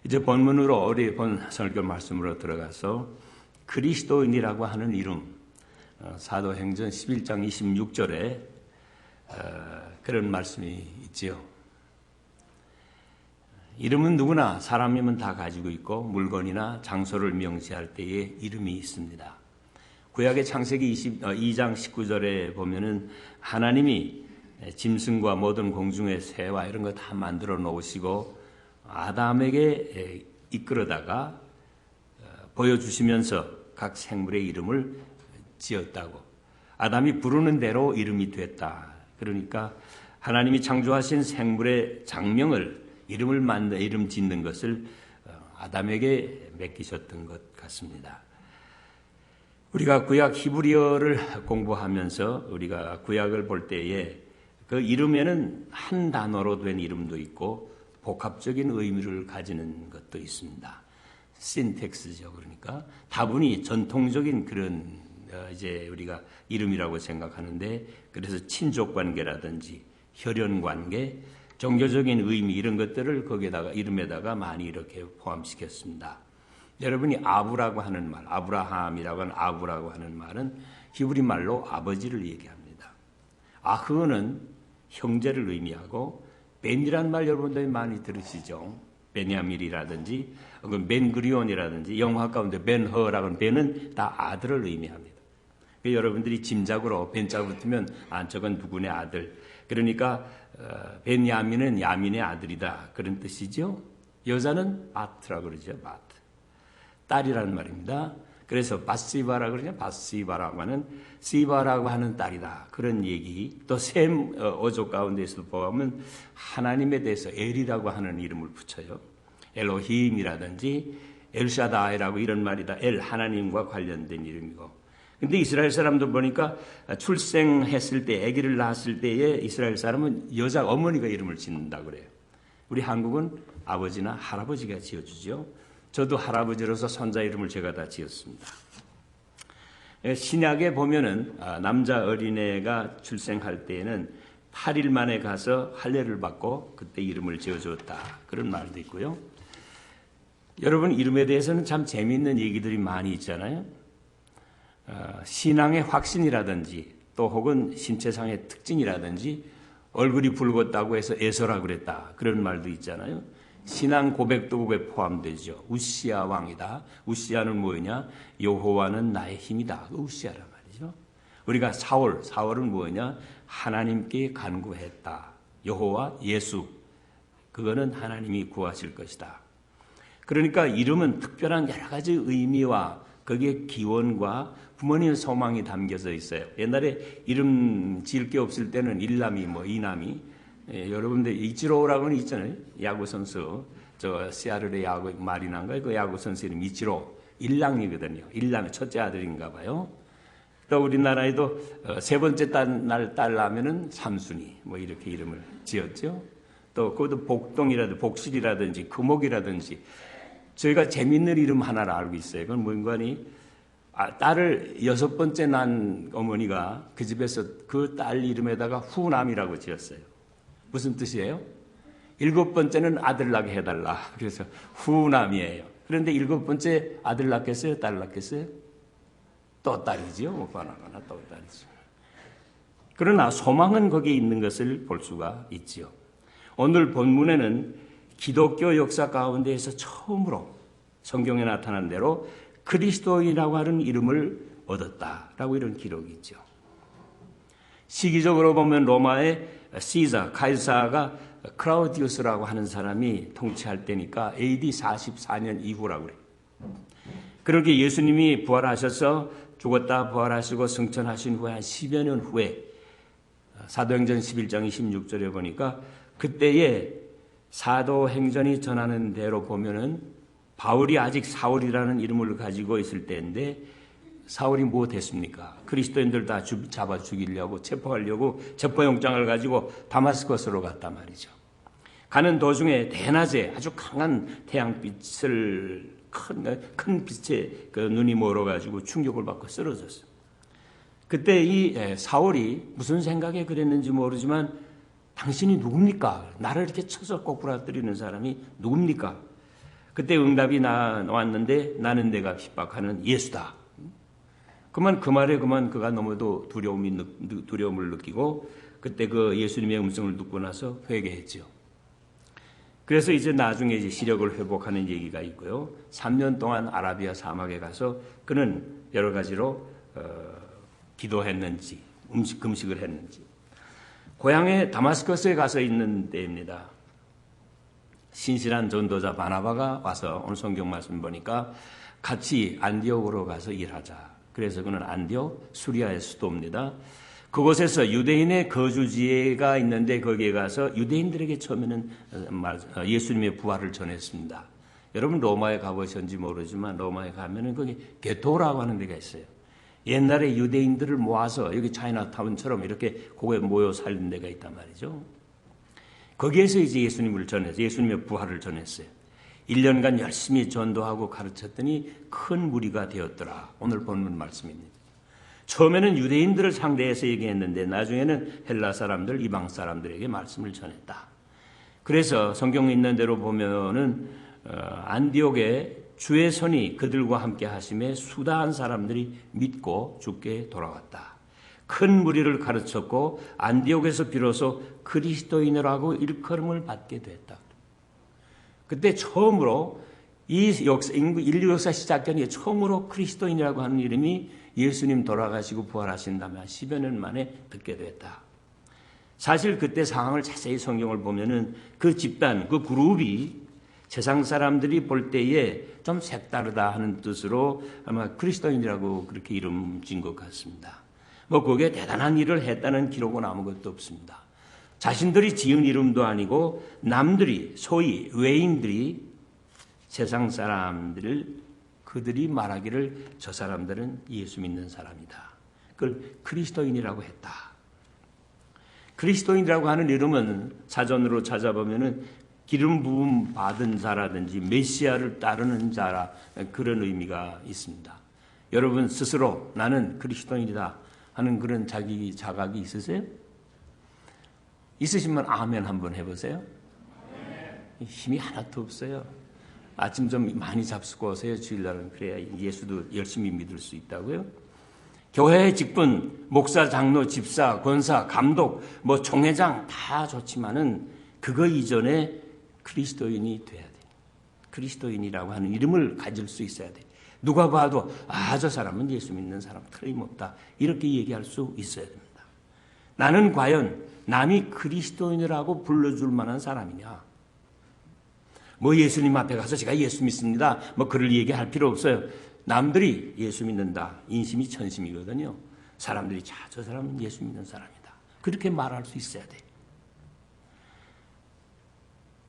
이제 본문으로 우리 본 설교 말씀으로 들어가서 그리스도인이라고 하는 이름, 사도행전 11장 26절에 그런 말씀이 있지요. 이름은 누구나 사람이면 다 가지고 있고 물건이나 장소를 명시할 때에 이름이 있습니다. 구약의 창세기 2장 19절에 보면은 하나님이 짐승과 모든 공중의 새와 이런 거 다 만들어 놓으시고 아담에게 이끌어다가 보여주시면서 각 생물의 이름을 지었다고. 아담이 부르는 대로 이름이 됐다. 그러니까 하나님이 창조하신 생물의 장명을 이름 짓는 것을 아담에게 맡기셨던 것 같습니다. 우리가 구약 히브리어를 공부하면서 우리가 구약을 볼 때에 그 이름에는 한 단어로 된 이름도 있고 복합적인 의미를 가지는 것도 있습니다. 신텍스죠. 그러니까 다분히 전통적인 그런 이제 우리가 이름이라고 생각하는데, 그래서 친족 관계라든지 혈연 관계, 종교적인 의미 이런 것들을 거기에다가 이름에다가 많이 이렇게 포함시켰습니다. 여러분이 아부라고 하는 말, 아브라함이라고 하는 아부라고 하는 말은 히브리 말로 아버지를 얘기합니다. 아흐는 형제를 의미하고, 벤이라는 말 여러분들이 많이 들으시죠? 베냐밀이라든지 벤그리온이라든지 영화 가운데 벤허라는 벤은 다 아들을 의미합니다. 여러분들이 짐작으로 벤자 붙으면 저건 누구네 아들. 그러니까 벤야민은 야민의 아들이다. 그런 뜻이죠. 여자는 마트라고 그러죠. 마트. 딸이라는 말입니다. 그래서 바시바라고 그러냐. 바시바라고 하는 시바라고 하는 딸이다. 그런 얘기. 또 셈 어족 가운데서도 보면 하나님에 대해서 엘이라고 하는 이름을 붙여요. 엘로힘이라든지 엘샤다이라고 이런 말이다. 엘 하나님과 관련된 이름이고. 근데 이스라엘 사람들 보니까 출생했을 때, 아기를 낳았을 때에 이스라엘 사람은 여자 어머니가 이름을 짓는다고 그래요. 우리 한국은 아버지나 할아버지가 지어주죠. 저도 할아버지로서 손자 이름을 제가 다 지었습니다. 신약에 보면은 남자 어린애가 출생할 때에는 8일 만에 가서 할례를 받고 그때 이름을 지어줬다. 그런 말도 있고요. 여러분, 이름에 대해서는 참 재미있는 얘기들이 많이 있잖아요. 신앙의 확신이라든지 또 혹은 신체상의 특징이라든지 얼굴이 붉었다고 해서 에서라 그랬다. 그런 말도 있잖아요. 신앙 고백도 그게 포함되죠. 우시아 왕이다. 우시아는 뭐냐? 여호와는 나의 힘이다. 우시아란 말이죠. 우리가 사울은 뭐냐? 하나님께 간구했다. 여호와 예수. 그거는 하나님이 구하실 것이다. 그러니까 이름은 특별한 여러 가지 의미와 거기에 기원과 부모님의 소망이 담겨져 있어요. 옛날에 이름 지을 게 없을 때는 일남이 이남이, 여러분들 이치로라고는 있잖아요. 야구 선수, 저 시아틀의 야구 마리나인가 그 야구 선수 이름 이치로, 일랑이거든요. 일랑의 첫째 아들인가 봐요. 또 우리나라에도 세 번째 딸 나면은 삼순이 이렇게 이름을 지었죠. 또 그것도 복동이라든지 복실이라든지 금옥이라든지. 저희가 재밌는 이름 하나를 알고 있어요. 그건 뭔가니, 딸을 6번째 낳은 어머니가 그 집에서 그 딸 이름에다가 후남이라고 지었어요. 무슨 뜻이에요? 7번째는 아들 낳게 해달라. 그래서 후남이에요. 그런데 7번째 아들 낳겠어요? 딸 낳겠어요? 또 딸이지요. 오빠 나거나 또 딸이죠. 그러나 소망은 거기에 있는 것을 볼 수가 있지요. 오늘 본문에는 기독교 역사 가운데에서 처음으로 성경에 나타난 대로 그리스도인이라고 하는 이름을 얻었다라고 이런 기록이 있죠. 시기적으로 보면 로마의 카이사가 크라우디우스라고 하는 사람이 통치할 때니까 AD 44년 이후라고 그래요. 그렇게 예수님이 부활하셔서 죽었다 부활하시고 승천하신 후에 한 10여 년 후에 사도행전 11장 26절에 보니까 그때에 사도행전이 전하는 대로 보면은 바울이 아직 사울이라는 이름을 가지고 있을 때인데, 사울이 뭐 됐습니까? 그리스도인들 다 잡아 죽이려고 체포하려고 체포영장을 가지고 다마스커스로 갔단 말이죠. 가는 도중에 대낮에 아주 강한 태양빛을 큰 빛에 그 눈이 멀어가지고 충격을 받고 쓰러졌어요. 그때 이 사울이 무슨 생각에 그랬는지 모르지만 당신이 누굽니까? 나를 이렇게 쳐서 꼬꾸라뜨리는 사람이 누굽니까? 그때 응답이 나왔는데 나는 내가 핍박하는 예수다. 그만 그 말에 그가 너무도 두려움을 느끼고 그때 그 예수님의 음성을 듣고 나서 회개했죠. 그래서 이제 나중에 이제 시력을 회복하는 얘기가 있고요. 3년 동안 아라비아 사막에 가서 그는 여러 가지로 기도했는지 금식을 했는지. 고향에 다마스커스에 가서 있는 때입니다. 신실한 전도자 바나바가 와서 오늘 성경 말씀 보니까 같이 안디옥으로 가서 일하자. 그래서 그는 안디옥 수리아의 수도입니다. 그곳에서 유대인의 거주지가 있는데 거기에 가서 유대인들에게 처음에는 예수님의 부활을 전했습니다. 여러분 로마에 가보셨는지 모르지만 로마에 가면은 거기 게토라고 하는 데가 있어요. 옛날에 유대인들을 모아서 여기 차이나타운처럼 이렇게 거기에 모여 살던 데가 있단 말이죠. 거기에서 이제 예수님을 전해서 예수님의 부활을 전했어요. 1년간 열심히 전도하고 가르쳤더니 큰 무리가 되었더라. 오늘 본문 말씀입니다. 처음에는 유대인들을 상대해서 얘기했는데 나중에는 헬라 사람들, 이방 사람들에게 말씀을 전했다. 그래서 성경에 있는 대로 보면은 안디옥에 주의 손이 그들과 함께 하심에 수다한 사람들이 믿고 주께 돌아왔다. 큰 무리를 가르쳤고 안디옥에서 비로소 그리스도인이라고 일컬음을 받게 됐다. 그때 처음으로 인류 역사 시작 전에 처음으로 그리스도인이라고 하는 이름이 예수님 돌아가시고 부활하신 다음에 10여 년 만에 듣게 됐다. 사실 그때 상황을 자세히 성경을 보면은 그 집단, 그 그룹이 세상 사람들이 볼 때에 좀 색다르다 하는 뜻으로 아마 그리스도인이라고 그렇게 이름 지은 것 같습니다. 뭐 거기에 대단한 일을 했다는 기록은 아무것도 없습니다. 자신들이 지은 이름도 아니고 남들이 소위 외인들이 세상 사람들을 그들이 말하기를 저 사람들은 예수 믿는 사람이다. 그걸 그리스도인이라고 했다. 그리스도인이라고 하는 이름은 사전으로 찾아보면은 기름 부음 받은 자라든지 메시아를 따르는 자라 그런 의미가 있습니다. 여러분 스스로 나는 그리스도인이다 하는 그런 자기 자각이 있으세요? 있으시면 아멘 한번 해보세요. 힘이 하나도 없어요. 아침 좀 많이 잡수고 오세요. 주일날은 그래야 예수도 열심히 믿을 수 있다고요. 교회의 직분, 목사, 장로, 집사, 권사, 감독, 뭐 총회장 다 좋지만은 그거 이전에 그리스도인이 돼야 돼. 그리스도인이라고 하는 이름을 가질 수 있어야 돼. 누가 봐도 저 사람은 예수 믿는 사람 틀림없다. 이렇게 얘기할 수 있어야 됩니다. 나는 과연 남이 그리스도인이라고 불러줄 만한 사람이냐? 뭐 예수님 앞에 가서 제가 예수 믿습니다. 뭐 그럴 얘기할 필요 없어요. 남들이 예수 믿는다. 인심이 천심이거든요. 사람들이 저 사람은 예수 믿는 사람이다. 그렇게 말할 수 있어야 돼.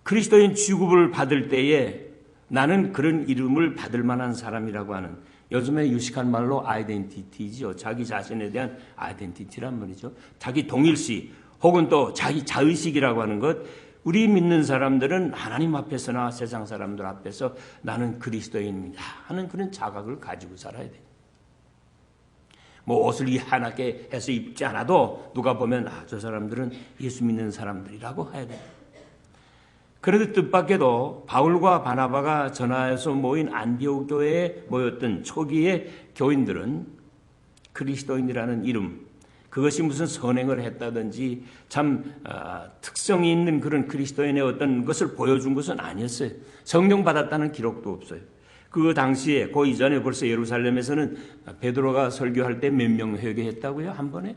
그리스도인 취급을 받을 때에 나는 그런 이름을 받을 만한 사람이라고 하는 요즘에 유식한 말로 아이덴티티죠. 자기 자신에 대한 아이덴티티란 말이죠. 자기 동일시 혹은 또 자기 자의식이라고 하는 것. 우리 믿는 사람들은 하나님 앞에서나 세상 사람들 앞에서 나는 그리스도인입니다 하는 그런 자각을 가지고 살아야 돼요. 뭐 옷을 희한하게 해서 입지 않아도 누가 보면 저 사람들은 예수 믿는 사람들이라고 해야 돼요. 그런데 뜻밖에도 바울과 바나바가 전하에서 모인 안디옥 교회에 모였던 초기의 교인들은 그리스도인이라는 이름, 그것이 무슨 선행을 했다든지 참 특성이 있는 그런 그리스도인의 어떤 것을 보여준 것은 아니었어요. 성령 받았다는 기록도 없어요. 그 당시에 그 이전에 벌써 예루살렘에서는 베드로가 설교할 때 몇 명 회개했다고요? 한 번에?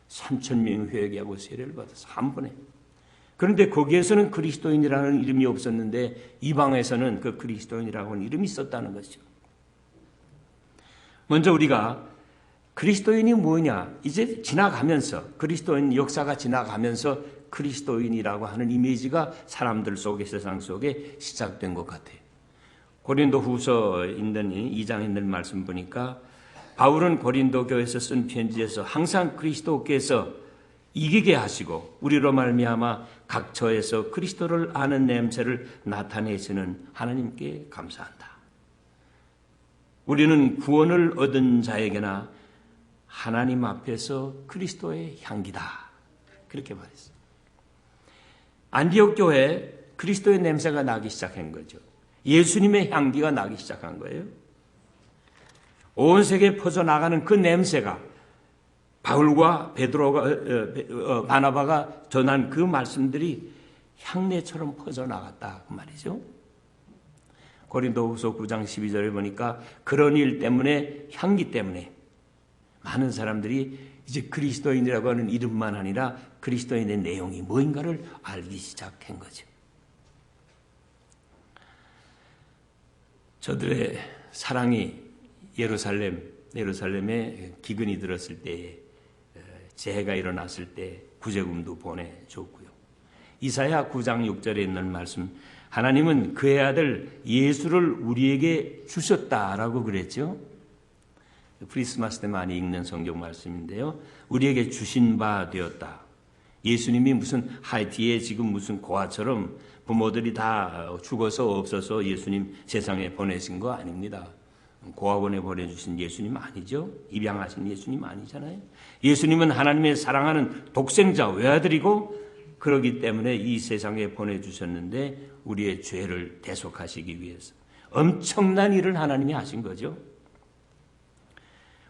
3,000명 회개하고 세례를 받아서 한 번에. 그런데 거기에서는 그리스도인이라는 이름이 없었는데 이방에서는 그 그리스도인이라고 하는 이름이 있었다는 것이죠. 먼저 우리가 그리스도인이 뭐냐? 이제 지나가면서 그리스도인 역사가 지나가면서 그리스도인이라고 하는 이미지가 사람들 속에 세상 속에 시작된 것 같아요. 고린도 후서 있는 2장에 있는 말씀 보니까 바울은 고린도 교회에서 쓴 편지에서 항상 그리스도께서 이기게 하시고 우리로 말미암아 각 처에서 그리스도를 아는 냄새를 나타내시는 하나님께 감사한다. 우리는 구원을 얻은 자에게나 하나님 앞에서 그리스도의 향기다. 그렇게 말했어요. 안디옥 교회에 그리스도의 냄새가 나기 시작한 거죠. 예수님의 향기가 나기 시작한 거예요. 온 세계에 퍼져나가는 그 냄새가 바울과 바나바가 전한 그 말씀들이 향내처럼 퍼져나갔다 그 말이죠. 고린도후서 9장 12절에 보니까 그런 일 때문에, 향기 때문에 많은 사람들이 이제 그리스도인이라고 하는 이름만 아니라 그리스도인의 내용이 뭔가를 알기 시작한 거죠. 저들의 사랑이 예루살렘에 기근이 들었을 때에, 재해가 일어났을 때 구제금도 보내줬고요. 이사야 9장 6절에 있는 말씀, 하나님은 그의 아들 예수를 우리에게 주셨다라고 그랬죠. 크리스마스 때 많이 읽는 성경 말씀인데요. 우리에게 주신 바 되었다. 예수님이 무슨 하이티에 지금 무슨 고아처럼 부모들이 다 죽어서 없어서 예수님 세상에 보내신 거 아닙니다. 고아원에 보내주신 예수님 아니죠. 입양하신 예수님 아니잖아요. 예수님은 하나님의 사랑하는 독생자 외아들이고, 그러기 때문에 이 세상에 보내주셨는데 우리의 죄를 대속하시기 위해서 엄청난 일을 하나님이 하신 거죠.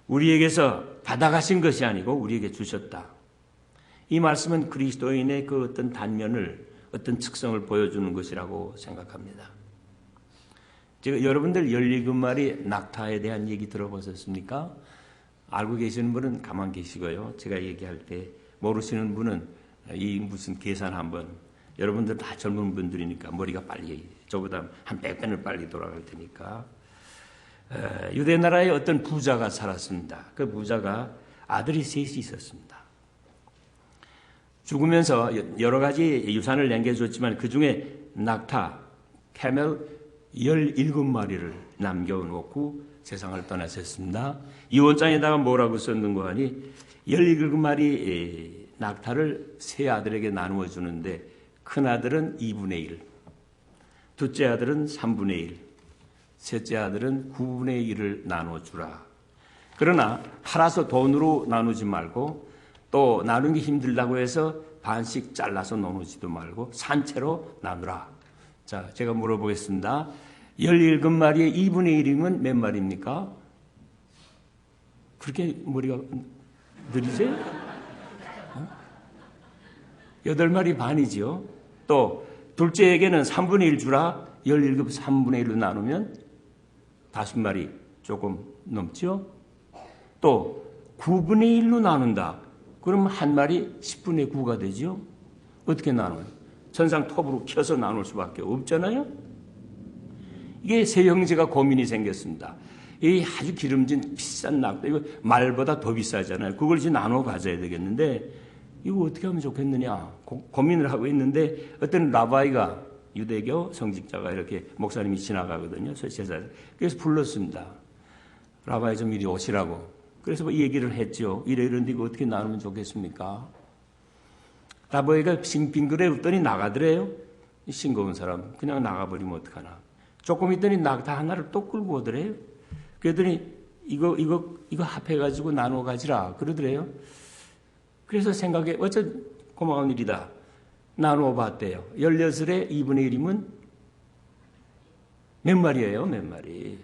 우리에게서 받아가신 것이 아니고 우리에게 주셨다. 이 말씀은 그리스도인의 그 어떤 단면을, 어떤 특성을 보여주는 것이라고 생각합니다. 제가 여러분들 17마리 낙타에 대한 얘기 들어보셨습니까? 알고 계시는 분은 가만 계시고요. 제가 얘기할 때 모르시는 분은 이 무슨 계산 한번, 여러분들 다 젊은 분들이니까 머리가 빨리, 저보다 한 100배는 빨리 돌아갈 테니까. 유대 나라에 어떤 부자가 살았습니다. 그 부자가 아들이 셋이 있었습니다. 죽으면서 여러 가지 유산을 남겨줬지만 그 중에 낙타, 캐멜 17마리를 남겨놓고 세상을 떠나셨습니다. 이 원장에다가 뭐라고 썼는가 하니 17마리 낙타를 세 아들에게 나누어 주는데 큰 아들은 2분의 1, 둘째 아들은 3분의 1, 셋째 아들은 9분의 1을 나눠주라. 그러나 팔아서 돈으로 나누지 말고, 또 나누기 힘들다고 해서 반씩 잘라서 나누지도 말고 산채로 나누라. 자, 제가 물어보겠습니다. 17마리의 2분의 1이면 몇 마리입니까? 그렇게 머리가 느리세요? 8마리 반이지요. 또 둘째에게는 3분의 1 주라. 17 3분의 1로 나누면 5마리 조금 넘죠. 또 9분의 1로 나눈다. 그러면 한 마리 10분의 9가 되죠. 어떻게 나눠요? 천상 톱으로 켜서 나눌 수밖에 없잖아요. 이게 세 형제가 고민이 생겼습니다. 이 아주 기름진 비싼 낙타, 이거 말보다 더 비싸잖아요. 그걸 이제 나눠 가져야 되겠는데 이거 어떻게 하면 좋겠느냐 고민을 하고 있는데, 어떤 라바이가, 유대교 성직자가 이렇게 목사님이 지나가거든요. 그래서 불렀습니다. 라바이 좀 이리 오시라고. 그래서 이 얘기를 했죠. 이런데 이거 어떻게 나누면 좋겠습니까? 라바이가 빙그레 웃더니 나가더래요. 싱거운 사람 그냥 나가버리면 어떡하나. 조금 있더니 낙타 하나를 또 끌고 오더래요. 그러더니 이거 합해가지고 나눠 가지라 그러더래요. 그래서 생각해, 어쩐 고마운 일이다. 나누어 봤대요. 16에 2분의 1이면 몇 마리예요? 몇 마리?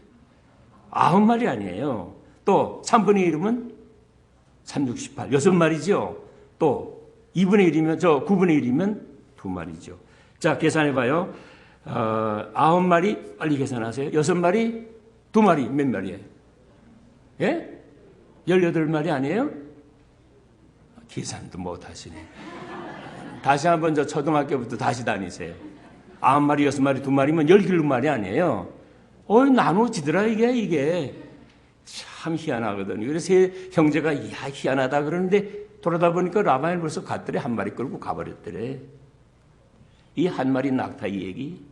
9마리 아니에요. 또 3분의 1이면 3, 6, 18, 6마리죠. 또 2분의 1이면, 9분의 1이면 2마리죠. 자, 계산해봐요. 9마리, 빨리 계산하세요. 6마리, 2마리, 몇 마리예요? 예? 18마리 아니에요? 계산도 못 하시네. 다시 한번 초등학교부터 다시 다니세요. 9마리, 6마리, 2마리면 17마리 아니에요? 나눠지더라, 이게. 참 희한하거든요. 그래서 세 형제가, 희한하다 그러는데, 돌아다 보니까 라반이 벌써 갔더래. 한 마리 끌고 가버렸더래. 이 한 마리 낙타 이 얘기.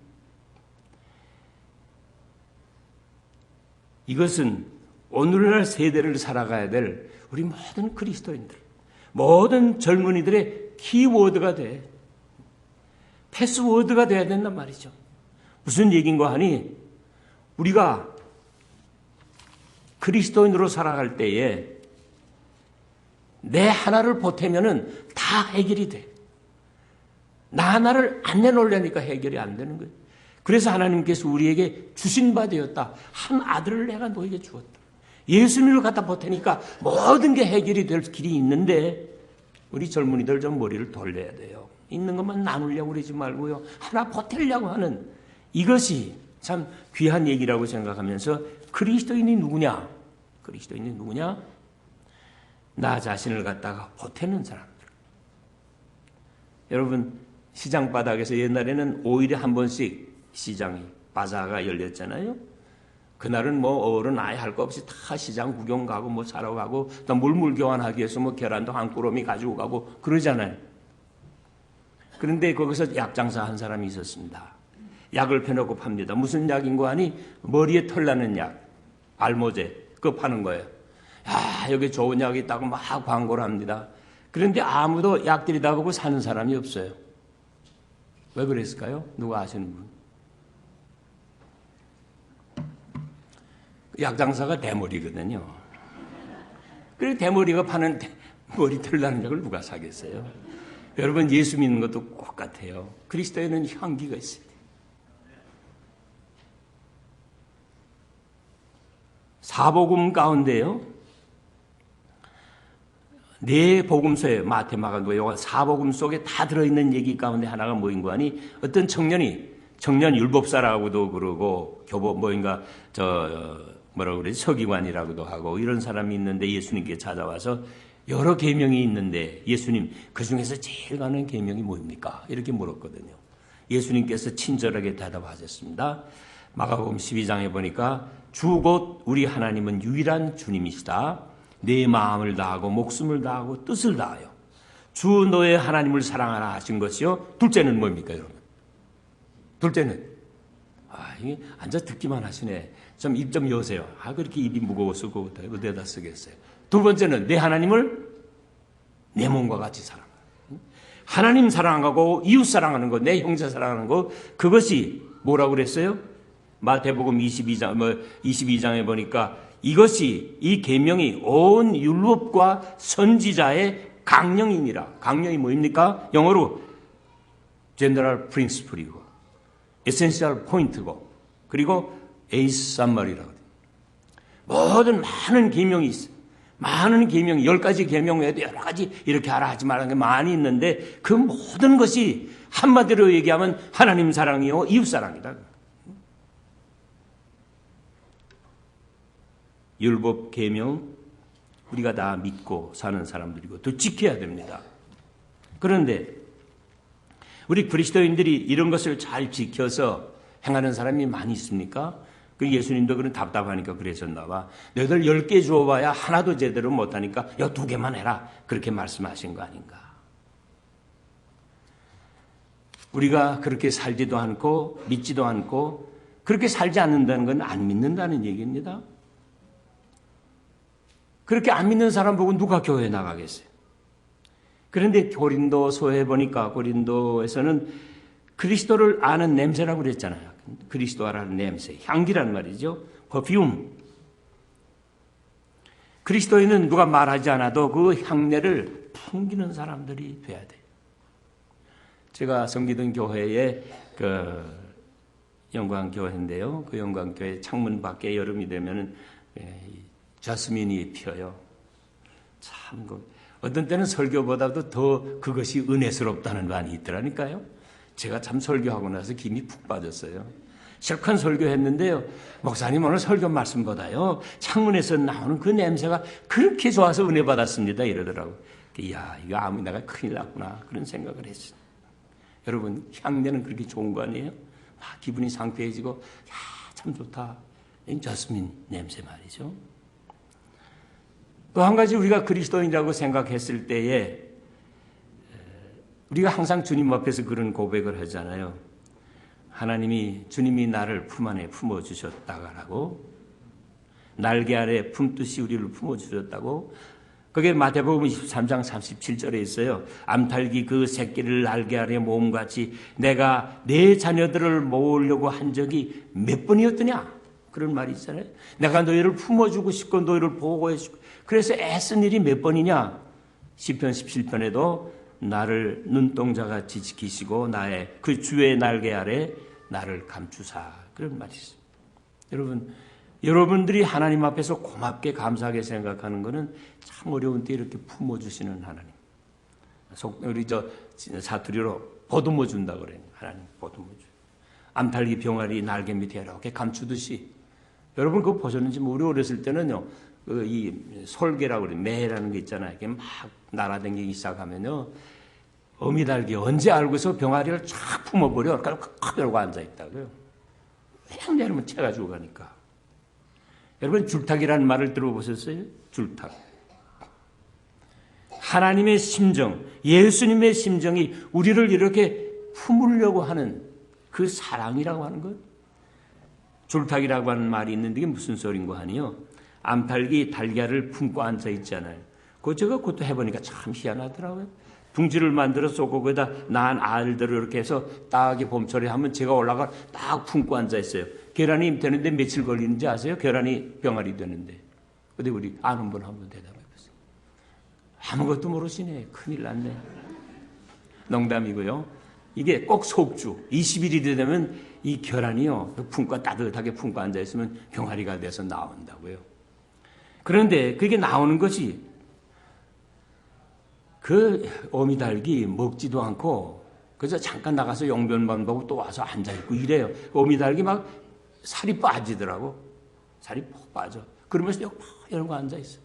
이것은 오늘날 세대를 살아가야 될 우리 모든 그리스도인들, 모든 젊은이들의 키워드가 돼. 패스워드가 돼야 된단 말이죠. 무슨 얘기인가 하니, 우리가 그리스도인으로 살아갈 때에 내 하나를 보태면은 다 해결이 돼. 나 하나를 안 내놓으려니까 해결이 안 되는 거예요. 그래서 하나님께서 우리에게 주신 바 되었다. 한 아들을 내가 너에게 주었다. 예수님을 갖다 보태니까 모든 게 해결이 될 길이 있는데 우리 젊은이들 좀 머리를 돌려야 돼요. 있는 것만 나누려고 그러지 말고요. 하나 보태려고 하는 이것이 참 귀한 얘기라고 생각하면서 그리스도인이 누구냐? 그리스도인이 누구냐? 나 자신을 갖다가 보태는 사람들. 여러분 시장 바닥에서 옛날에는 5일에 한 번씩 시장이 바자가 열렸잖아요. 그날은 뭐 어른 아예 할 거 없이 다 시장 구경 가고 뭐 사러 가고 또 물물 교환하기 위해서 뭐 계란도 한 꾸러미 가지고 가고 그러잖아요. 그런데 거기서 약 장사 한 사람이 있었습니다. 약을 펴놓고 팝니다. 무슨 약인 거 아니? 머리에 털 나는 약, 알모제 그거 파는 거예요. 야, 여기 좋은 약이 있다고 막 광고를 합니다. 그런데 아무도 약 들이다 보고 사는 사람이 없어요. 왜 그랬을까요? 누가 아시는 분? 약장사가 대머리거든요. 그래서 대머리가 파는 머리털 나는 약을 누가 사겠어요? 여러분 예수 믿는 것도 똑같아요. 그리스도에는 향기가 있어요. 사복음 가운데요. 네 복음서에 마태, 마가, 누가 사복음 속에 다 들어있는 얘기 가운데 하나가 뭐인 거 아니? 어떤 청년 율법사라고도 그러고 교법 뭐인가 뭐라고 그러지? 서기관이라고도 하고 이런 사람이 있는데 예수님께 찾아와서 여러 계명이 있는데 예수님 그중에서 제일 가는 계명이 뭐입니까? 이렇게 물었거든요. 예수님께서 친절하게 대답하셨습니다. 마가복음 12장에 보니까 주 곧 우리 하나님은 유일한 주님이시다. 내 마음을 다하고 목숨을 다하고 뜻을 다하여 주 너의 하나님을 사랑하라 하신 것이요. 둘째는 뭡니까 여러분? 둘째는 이게 앉아 듣기만 하시네. 좀 입 좀 여세요. 그렇게 입이 무거워서 어디에다 쓰겠어요. 두 번째는 내 하나님을 내 몸과 같이 사랑하라. 하나님 사랑하고 이웃 사랑하는 것, 내 형제 사랑하는 것, 그것이 뭐라고 그랬어요? 마태복음 22장에 보니까 이것이 이 계명이 온 율법과 선지자의 강령이니라. 강령이 뭐입니까? 영어로 General Principle이고 Essential Point고 그리고 에이스 산말이라고 해요. 모든 많은 계명이 있어요. 많은 계명이 10가지 계명 외에도 여러 가지 이렇게 하라 하지 말라는 게 많이 있는데 그 모든 것이 한마디로 얘기하면 하나님 사랑이요 이웃 사랑이다. 율법 계명 우리가 다 믿고 사는 사람들이고 또 지켜야 됩니다. 그런데 우리 그리스도인들이 이런 것을 잘 지켜서 행하는 사람이 많이 있습니까? 그 예수님도 그런 답답하니까 그랬었나 봐. 너희들 10개 주어봐야 하나도 제대로 못하니까 2개만 해라. 그렇게 말씀하신 거 아닌가. 우리가 그렇게 살지도 않고 믿지도 않고 그렇게 살지 않는다는 건 안 믿는다는 얘기입니다. 그렇게 안 믿는 사람 보고 누가 교회에 나가겠어요? 그런데 고린도서에 보니까 고린도에서는 그리스도를 아는 냄새라고 그랬잖아요. 그리스도 알아는 냄새, 향기란 말이죠. 퍼퓸. 그리스도에는 누가 말하지 않아도 그 향내를 풍기는 사람들이 돼야 돼요. 제가 섬기던 교회에 영광교회인데요. 그 영광교회 창문 밖에 여름이 되면은 자스민이 피어요. 참, 어떤 때는 설교보다도 더 그것이 은혜스럽다는 말이 있더라니까요. 제가 참 설교하고 나서 김이 푹 빠졌어요. 실컷 설교했는데요. 목사님 오늘 설교 말씀보다요. 창문에서 나오는 그 냄새가 그렇게 좋아서 은혜 받았습니다. 이러더라고요. 이야, 이거 아무 내가 큰일 났구나. 그런 생각을 했어요. 여러분, 향내는 그렇게 좋은 거 아니에요? 기분이 상쾌해지고, 야, 참 좋다. 자스민 냄새 말이죠. 또 한 가지 우리가 그리스도인이라고 생각했을 때에 우리가 항상 주님 앞에서 그런 고백을 하잖아요. 주님이 나를 품 안에 품어주셨다고 날개 아래 품듯이 우리를 품어주셨다고 그게 마태복음 23장 37절에 있어요. 암탉이 그 새끼를 날개 아래 모음같이 내가 내 자녀들을 모으려고 한 적이 몇 번이었더냐. 그런 말이 있잖아요. 내가 너희를 품어주고 싶고 너희를 보호해주고 그래서 애쓴 일이 몇 번이냐. 시편 17편에도 나를 눈동자같이 지키시고 나의 그 주의 날개 아래 나를 감추사. 그런 말이 있습니다. 여러분들이 하나님 앞에서 고맙게 감사하게 생각하는 것은 참 어려운 때 이렇게 품어주시는 하나님. 우리 사투리로 보듬어 준다 그래요. 하나님 보듬어 줘. 암탉이 병아리 날개 밑에 이렇게 감추듯이. 여러분 그거 보셨는지 우리 어렸을 때는요. 이 솔개라고 그래 매라는 게 있잖아요. 이게 막 날아다니기 시작하면요. 어미닭이 언제 알고서 병아리를 쫙 품어버려. 그러니까 이러고 앉아있다고요. 그냥 내려면 채가지고 가니까. 여러분 줄타기라는 말을 들어보셨어요? 줄타기. 하나님의 심정, 예수님의 심정이 우리를 이렇게 품으려고 하는 그 사랑이라고 하는 것. 줄타기라고 하는 말이 있는데 이게 무슨 소린고 하니요. 암탉이 달걀을 품고 앉아있잖아요. 그것도 해보니까 참 희한하더라고요. 둥지를 만들어 쏘고 거기다 낳은 알들을 이렇게 해서 딱이 봄철에 하면 제가 올라가 딱 품고 앉아있어요. 계란이 되는데 며칠 걸리는지 아세요? 계란이 병아리 되는데. 근데 우리 아는 분 한번 대답해보세요. 아무것도 모르시네. 큰일 났네. 농담이고요. 이게 꼭 속주 20일이 되면 이 계란이요. 품고 따뜻하게 품고 앉아있으면 병아리가 돼서 나온다고요. 그런데 그게 나오는 것이 그 어미닭이 먹지도 않고 그래서 잠깐 나가서 용변만 보고 또 와서 앉아있고 이래요. 어미닭이 막 살이 빠지더라고. 살이 푹 빠져. 그러면서 이러고 앉아있어.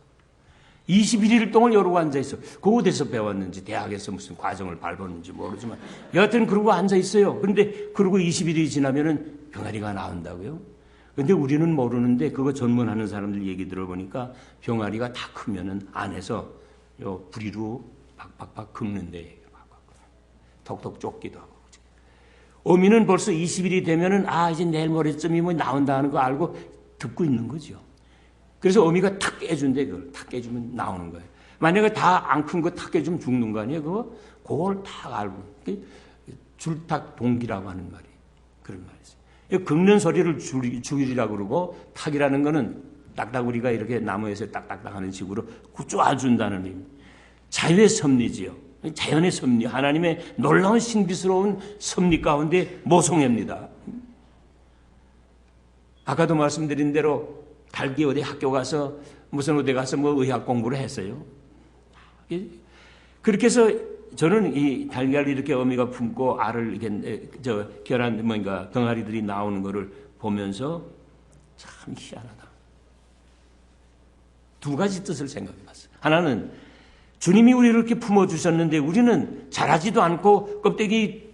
21일 동안 이러고 앉아있어. 그거 어디서 배웠는지 대학에서 무슨 과정을 밟았는지 모르지만 여하튼 그러고 앉아있어요. 그런데 그러고 20일이 지나면은 병아리가 나온다고요. 근데 우리는 모르는데 그거 전문하는 사람들 얘기 들어보니까 병아리가 다 크면은 안에서 요 부리로 박박박 긁는데 톡톡 쫓기도 하고. 어미는 벌써 20일이 되면은 이제 내일 모레쯤이면 나온다는 거 알고 듣고 있는 거죠. 그래서 어미가 탁 깨준대. 그걸 탁 깨주면 나오는 거예요. 만약에 다 안 큰 거 탁 깨주면 죽는 거 아니에요? 그걸 탁 알고. 줄탁 동기라고 하는 말이 그런 말이 있어요. 긁는 소리를 줄이라고 그러고 탁이라는 거는 딱따구리가 이렇게 나무에서 딱딱딱 하는 식으로 쪼아준다는 의미. 자유의 섭리지요. 자연의 섭리. 하나님의 놀라운 신비스러운 섭리 가운데 모성애입니다. 아까도 말씀드린 대로 닭이 어디 학교 가서 무슨 어디 가서 의학 공부를 했어요. 그렇게 해서 저는 이 달걀을 이렇게 어미가 품고 알을 이렇게 계란 병아리들이 나오는 거를 보면서 참 희한하다. 두 가지 뜻을 생각해 봤어요. 하나는 주님이 우리를 이렇게 품어주셨는데 우리는 자라지도 않고 껍데기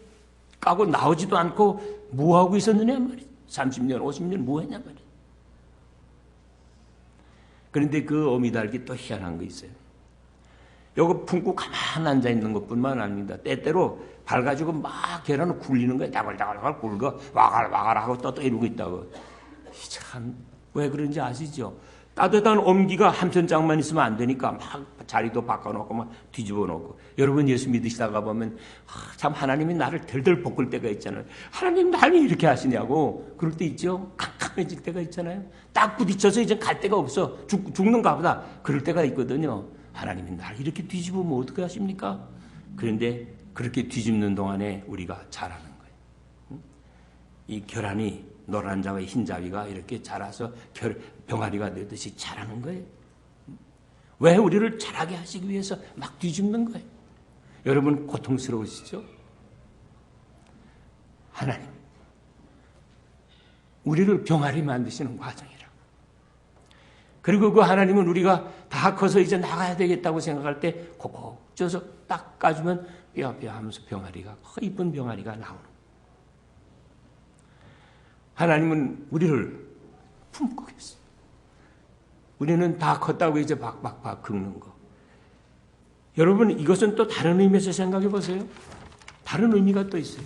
까고 나오지도 않고 뭐하고 있었느냐 말이에요. 30년, 50년 뭐했냐 말이에요. 그런데 그 어미닭이 또 희한한 거 있어요. 요거 품고 가만 앉아있는 것뿐만 아닙니다. 때때로 발 가지고 막 계란을 굴리는 거예요. 다글다글 굴고 와갈 하고 또 이러고 있다고. 참 왜 그런지 아시죠? 따뜻한 온기가 한 편짝만 있으면 안 되니까 막 자리도 바꿔놓고 막 뒤집어 놓고. 여러분 예수 믿으시다가 보면 참 하나님이 나를 덜덜 볶을 때가 있잖아요. 하나님 나를 이렇게 하시냐고. 그럴 때 있죠. 캄캄해질 때가 있잖아요. 딱 부딪혀서 이제 갈 데가 없어. 죽는가 보다. 그럴 때가 있거든요. 하나님이 나를 이렇게 뒤집으면 어떻게 하십니까? 그런데 그렇게 뒤집는 동안에 우리가 자라는 거예요. 이 계란이 노란 자와 흰 자위가 이렇게 자라서 병아리가 되듯이 자라는 거예요. 왜 우리를 자라게 하시기 위해서 막 뒤집는 거예요. 여러분 고통스러우시죠? 하나님 우리를 병아리 만드시는 과정이라고. 그리고 그 하나님은 우리가 다 커서 이제 나가야 되겠다고 생각할 때 콕콕 쪄서 딱 까주면 뼈 하면서 병아리가 이쁜 병아리가 나오는 거예요. 하나님은 우리를 품고 계세요. 우리는 다 컸다고 이제 박박박 긁는 거. 여러분 이것은 또 다른 의미에서 생각해 보세요. 다른 의미가 또 있어요.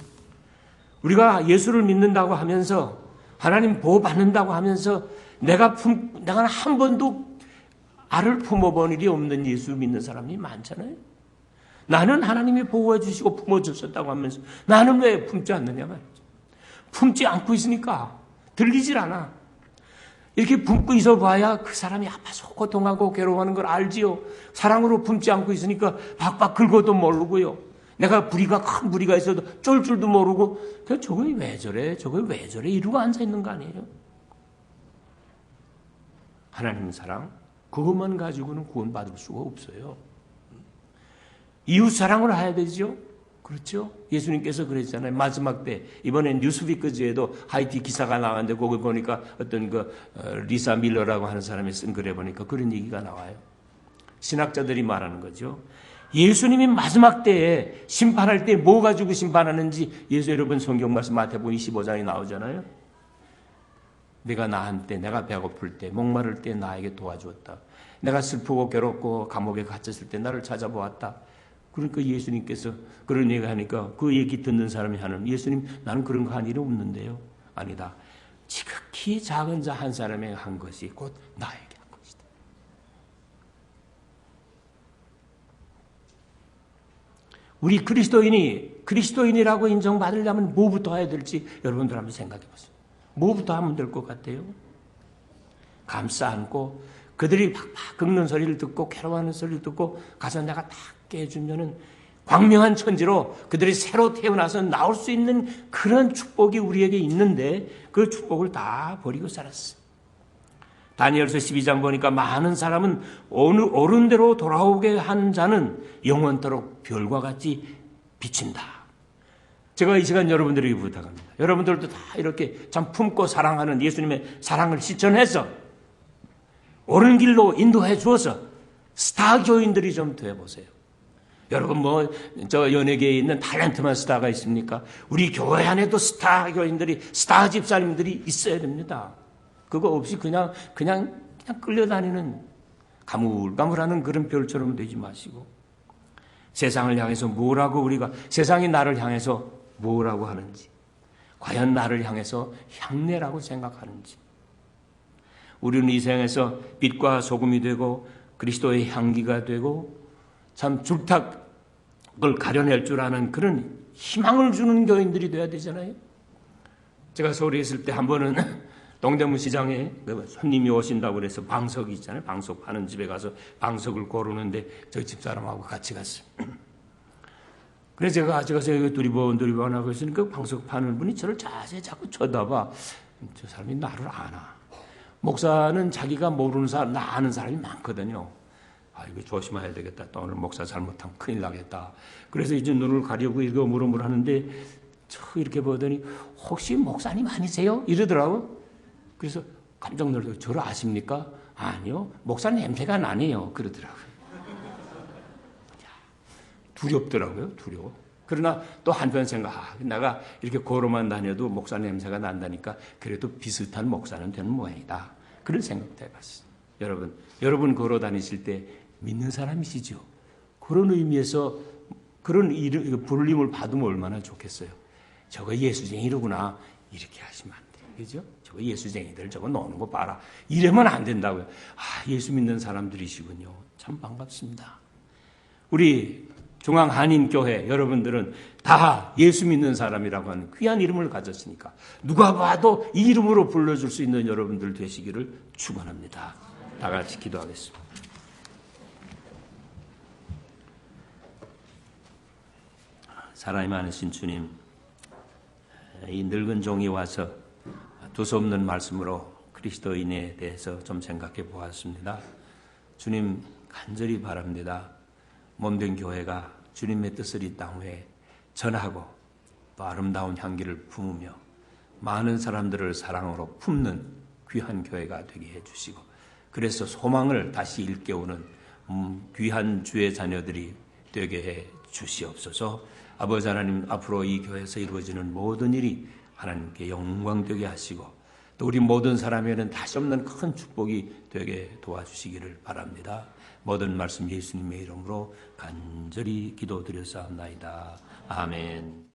우리가 예수를 믿는다고 하면서 하나님 보호 받는다고 하면서 내가 한 번도 알을 품어본 일이 없는 예수 믿는 사람이 많잖아요. 나는 하나님이 보호해 주시고 품어주셨다고 하면서 나는 왜 품지 않느냐 말이죠. 품지 않고 있으니까 들리질 않아. 이렇게 품고 있어 봐야 그 사람이 아파서 고통하고 괴로워하는 걸 알지요. 사랑으로 품지 않고 있으니까 박박 긁어도 모르고요. 내가 큰 무리가 있어도 쫄 줄도 모르고 저거 왜 저래? 이러고 앉아있는 거 아니에요? 하나님 사랑, 그것만 가지고는 구원받을 수가 없어요. 이웃 사랑을 해야 되죠. 그렇죠? 예수님께서 그랬잖아요. 마지막 때 이번에 뉴스위크즈에도 하이티 기사가 나왔는데 거기 보니까 어떤 리사 밀러라고 하는 사람이 쓴 글에 보니까 그런 얘기가 나와요. 신학자들이 말하는 거죠. 예수님이 마지막 때에 심판할 때 뭐 가지고 심판하는지 여러분 성경 말씀 마태복음 25장에 나오잖아요. 내가 배고플 때 목마를 때 나에게 도와주었다. 내가 슬프고 괴롭고 감옥에 갇혔을 때 나를 찾아보았다. 그러니까 예수님께서 그런 얘기 하니까 그 얘기 듣는 사람이 하는, 예수님 나는 그런 거 한 일이 없는데요. 아니다. 지극히 작은 자 한 사람에게 한 것이 곧 나에게 한 것이다. 우리 그리스도인이라고 인정받으려면 뭐부터 해야 될지 여러분들 한번 생각해 보세요. 뭐부터 하면 될 것 같아요? 감싸 안고 그들이 팍팍 긁는 소리를 듣고 괴로워하는 소리를 듣고 가서 내가 딱 깨주면은 광명한 천지로 그들이 새로 태어나서 나올 수 있는 그런 축복이 우리에게 있는데 그 축복을 다 버리고 살았어요. 다니엘서 12장 보니까 많은 사람은 옳은 대로 돌아오게 한 자는 영원토록 별과 같이 비친다. 제가 이 시간 여러분들에게 부탁합니다. 여러분들도 다 이렇게 참 품고 사랑하는 예수님의 사랑을 실천해서 옳은 길로 인도해 주어서 스타 교인들이 좀 되어보세요. 여러분 저 연예계에 있는 탤런트만 스타가 있습니까? 우리 교회 안에도 스타 교인들이, 스타 집사님들이 있어야 됩니다. 그거 없이 그냥 끌려다니는 가물가물하는 그런 별처럼 되지 마시고 세상을 향해서 세상이 나를 향해서 뭐라고 하는지, 과연 나를 향해서 향내라고 생각하는지, 우리는 이 생에서 빛과 소금이 되고 그리스도의 향기가 되고 참 줄탁을 가려낼 줄 아는 그런 희망을 주는 교인들이 돼야 되잖아요. 제가 서울에 있을 때 한 번은 동대문 시장에 손님이 오신다고 그래서 방석이 있잖아요. 방석 파는 집에 가서 방석을 고르는데 저희 집사람하고 같이 갔어요. 그래서 제가 여기 두리번 하고 있으니까 방석 파는 분이 저를 자세히 자꾸 쳐다봐. 저 사람이 나를 아나. 목사는 자기가 모르는 사람, 나 아는 사람이 많거든요. 이거 조심해야 되겠다. 또 오늘 목사 잘못하면 큰일 나겠다. 그래서 이제 눈을 가리고 이거 물음을 하는데 이렇게 보더니 혹시 목사님 아니세요? 이러더라고. 그래서 깜짝 놀라서 저를 아십니까? 아니요. 목사 냄새가 나네요. 그러더라고요. 두렵더라고요. 두려워. 그러나 또 한편 생각, 내가 이렇게 걸어만 다녀도 목사 냄새가 난다니까 그래도 비슷한 목사는 되는 모양이다. 그런 생각도 해봤어요. 여러분 걸어 다니실 때 믿는 사람이시죠? 그런 의미에서 그런 불림을 받으면 얼마나 좋겠어요. 저거 예수쟁이로구나. 이렇게 하시면 안 돼요. 그죠? 저거 예수쟁이들 저거 노는 거 봐라. 이러면 안 된다고요. 예수 믿는 사람들이시군요. 참 반갑습니다. 우리 중앙한인교회 여러분들은 다 예수 믿는 사람이라고 하는 귀한 이름을 가졌으니까 누가 봐도 이 이름으로 불러줄 수 있는 여러분들 되시기를 축원합니다. 다 같이 기도하겠습니다. 사랑이 많으신 주님, 이 늙은 종이 와서 두서없는 말씀으로 그리스도인에 대해서 좀 생각해 보았습니다. 주님 간절히 바랍니다. 몸된 교회가 주님의 뜻을 이 땅 위에 전하고 또 아름다운 향기를 품으며 많은 사람들을 사랑으로 품는 귀한 교회가 되게 해주시고 그래서 소망을 다시 일깨우는 귀한 주의 자녀들이 되게 해 주시옵소서. 아버지 하나님, 앞으로 이 교회에서 이루어지는 모든 일이 하나님께 영광되게 하시고 또 우리 모든 사람에게는 다시 없는 큰 축복이 되게 도와주시기를 바랍니다. 모든 말씀 예수님의 이름으로 간절히 기도드렸사옵나이다. 아멘.